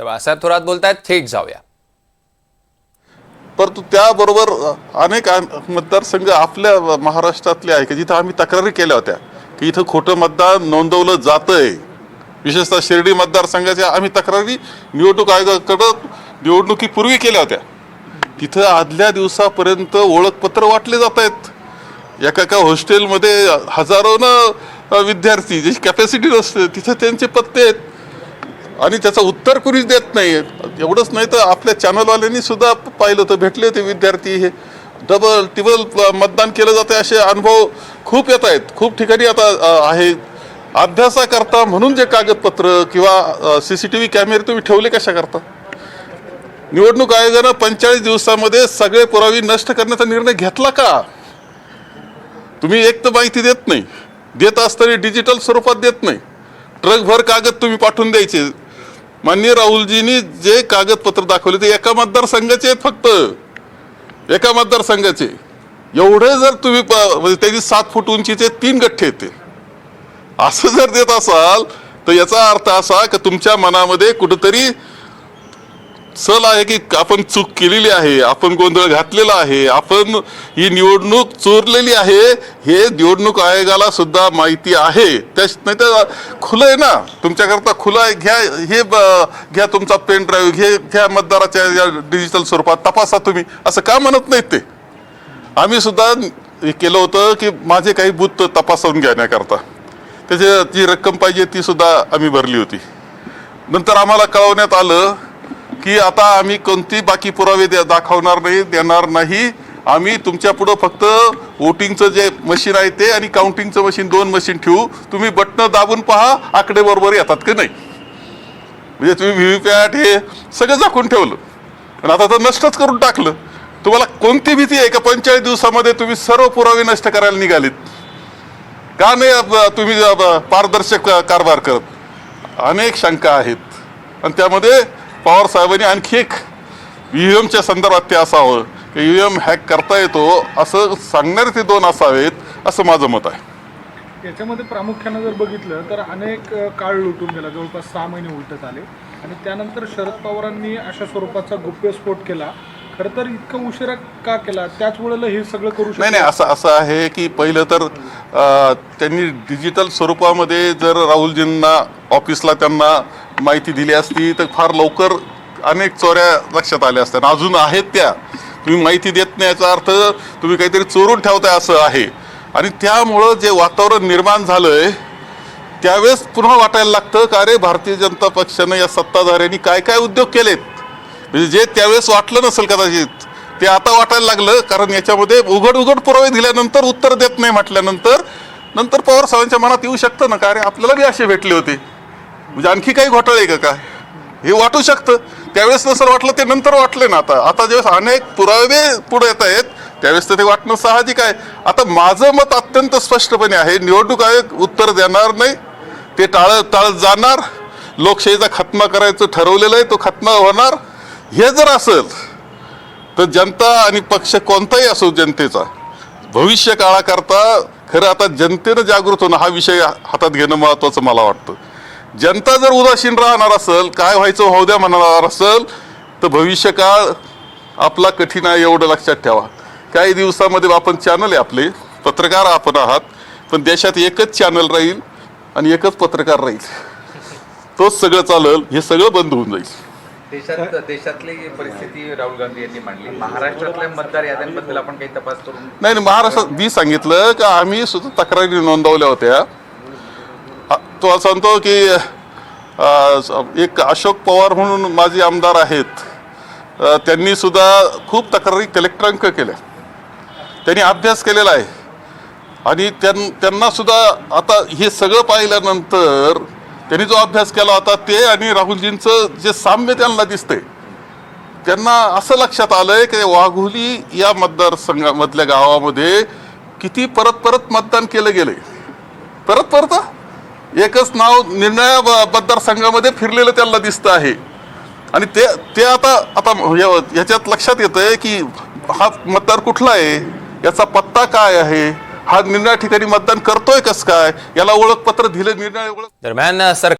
तर बाळासाहेब थोरात बोलतायत, थेट जाऊया. परंतु त्याबरोबर अनेक मतदारसंघ आपल्या महाराष्ट्रातले आहे की जिथं आम्ही तक्रारी केल्या होत्या की इथं खोटं मतदान नोंदवलं जातंय. विशेषतः शिर्डी मतदारसंघाच्या आम्ही तक्रारी निवडणूक आयोगाकडं निवडणुकीपूर्वी केल्या होत्या. तिथं आदल्या दिवसापर्यंत ओळखपत्र वाटले जात आहेत. एका हॉस्टेलमध्ये हजारोनं विद्यार्थी ज्याची कॅपॅसिटी नसते तिथं त्यांचे पत्ते आहेत आणि त्याचं उत्तर कुणीच देत नाही. एवढंच नाही तर आपल्या चॅनलवाल्यांनी सुद्धा पाहिलं तर भेटले होते विद्यार्थी. हे डबल टिबल मतदान केलं जाते असे अनुभव खूप येत आहेत. खूप ठिकाणी आता आहे. अभ्यासाकरता म्हणून जे कागदपत्र किंवा CCTV कॅमेरे तुम्ही ठेवले कशा करता? निवडणूक आयोगानं 45 दिवसामध्ये सगळे पुरावे नष्ट करण्याचा निर्णय घेतला का? तुम्ही एक तर माहिती देत नाही, देत असताना डिजिटल स्वरूपात देत नाही. ट्रकभर कागद तुम्ही पाठवून द्यायचे. माननीय राहुलजींनी जे कागदपत्र दाखवले ते एका मतदारसंघाचे आहेत, फक्त एका मतदारसंघाचे. एवढे जर तुम्ही त्याची 7 फूट उंचीचे 3 गठ्ठे येते असं जर देत असाल तर याचा अर्थ असा की तुमच्या मनामध्ये कुठंतरी सल आहे की आपण चूक केलेली आहे, आपण गोंधळ घातलेला आहे, आपण ही निवडणूक चोरलेली आहे. हे निवडणूक आयोगाला सुद्धा माहिती आहे. नाही तर खुलं आहे ना, तुमच्याकरता खुलं आहे. घ्या, हे घ्या तुमचा पेन ड्राईव्ह, घ्या मतदाराच्या डिजिटल स्वरूपात तपासा तुम्ही. असं का म्हणत नाहीत ते? आम्ही सुद्धा केलं होतं की माझे काही बूथ तपासून घेण्याकरता त्याची जी रक्कम पाहिजे ती सुद्धा आम्ही भरली होती. नंतर आम्हाला कळवण्यात आलं की आता आम्ही कोणती बाकी पुरावे दाखवणार नाही, देणार नाही. आम्ही तुमच्या पुढं फक्त वोटिंगचं जे मशीन आहे ते आणि काउंटिंगचं मशीन 2 मशीन ठेवू. तुम्ही बटणं दाबून पहा आकडे बरोबर येतात की नाही. म्हणजे तुम्ही व्हीव्हीपॅट हे सगळं दाखवून ठेवलं आणि आता तर नष्टच करून टाकलं. तुम्हाला कोणती भीती आहे का 45 दिवसामध्ये तुम्ही सर्व पुरावे नष्ट करायला निघालेत? का नाही तुम्ही पारदर्शक कारभार करत? अनेक शंका आहेत आणि त्यामध्ये पवार साहेबांनी आणखी एक EVMच्या संदर्भात ते असावं की EVM हॅक करता येतो असं सांगणारे ते 2 असावेत असं माझं मत आहे. याच्यामध्ये प्रामुख्यानं जर बघितलं तर अनेक काळ लुटून गेला, जवळपास 6 महिने उलटत आले आणि त्यानंतर शरद पवारांनी अशा स्वरूपाचा गुप्यस्फोट केला. खरं तर इतकं उशिरा का केला? त्याच वेळेला हे सगळं करू शकतो? नाही, असं आहे की पहिलं तर त्यांनी डिजिटल स्वरूपामध्ये जर राहुलजींना ऑफिसला त्यांना माहिती दिली असती तर फार लवकर अनेक चोऱ्या लक्षात आल्या असत्या. अजून आहेत त्या. तुम्ही माहिती देत नाही याचा अर्थ तुम्ही काहीतरी चोरून ठेवताय असं आहे. आणि त्यामुळं जे वातावरण निर्माण झालंय त्यावेळेस पुन्हा वाटायला लागतं का अरे भारतीय जनता पक्षानं या सत्ताधाऱ्यांनी काय काय उद्योग केलेत. म्हणजे जे त्यावेळेस वाटलं नसेल कदाचित ते आता वाटायला लागलं. कारण याच्यामध्ये उघड पुरावे दिल्यानंतर उत्तर देत नाही म्हटल्यानंतर नंतर पवार साहेबांच्या मनात येऊ शकतं ना का अरे आपल्याला बी असे भेटले होते, म्हणजे आणखी काही घोटाळे आहे का काय, हे वाटू शकतं. त्यावेळेस नसर वाटलं ते नंतर वाटले ना. आता ज्यावेळेस अनेक पुरावे पुढे येत आहेत त्यावेळेस तर ते वाटणं साहजिक आहे. आता माझं मत अत्यंत स्पष्टपणे आहे, निवडणूक आयोग उत्तर देणार नाही, ते टाळत जाणार. लोकशाहीचा खत्मा करायचं ठरवलेलं आहे, तो खत्मा होणार. हे जर असेल तर जनता आणि पक्ष कोणताही असो जनतेचा भविष्य काळाकरता खरं आता जनतेनं जागृत होणं हा विषय हातात घेणं महत्त्वाचं मला वाटतं. जनता जर उदासीन राहणार असेल, काय व्हायचं होऊ द्या म्हणणार असेल तर भविष्यकाळ आपला कठीण आहे एवढं लक्षात ठेवा. काही दिवसामध्ये आपण चॅनल आहे, आपले पत्रकार आपण आहात, पण देशात एकच चॅनल राहील आणि एकच पत्रकार राहील. तोच सगळं चालेल, हे सगळं बंद होऊन जाईल. देशातली परिस्थिती राहुल गांधी यांनी मांडली. महाराष्ट्रातल्या मतदार याद्यांबद्दल आपण काही तपास करून नाही, महाराष्ट्रात मी सांगितलं की आम्ही सुद्धा तक्रारी नोंदवल्या होत्या. तो सांगतो की एक अशोक पवार म्हणून माझे आमदार आहेत, त्यांनी सुद्धा खूप तक्रारी कलेक्टरांक केल्या. त्यांनी अभ्यास केलेला आहे आणि त्यांना सुद्धा आता हे सगळं पाहिल्यानंतर त्यांनी जो अभ्यास केला होता ते आणि राहुलजींचं जे साम्य त्यांना दिसतंय, त्यांना असं लक्षात आलंय की वाघोली या मतदारसंघामधल्या गावामध्ये किती परत मतदान केलं गेलंय. परत एकच नाव निर्णय मतदारसंघामध्ये फिरलेलं त्यांना दिसतं आहे. आणि ते आता ह्याच्यात लक्षात येतंय की हा मतदार कुठला आहे, याचा पत्ता काय आहे, हा निर्णय ठिकाणी मतदान करतोय कसं काय, याला ओळखपत्र दिलं निर्णय. दरम्यान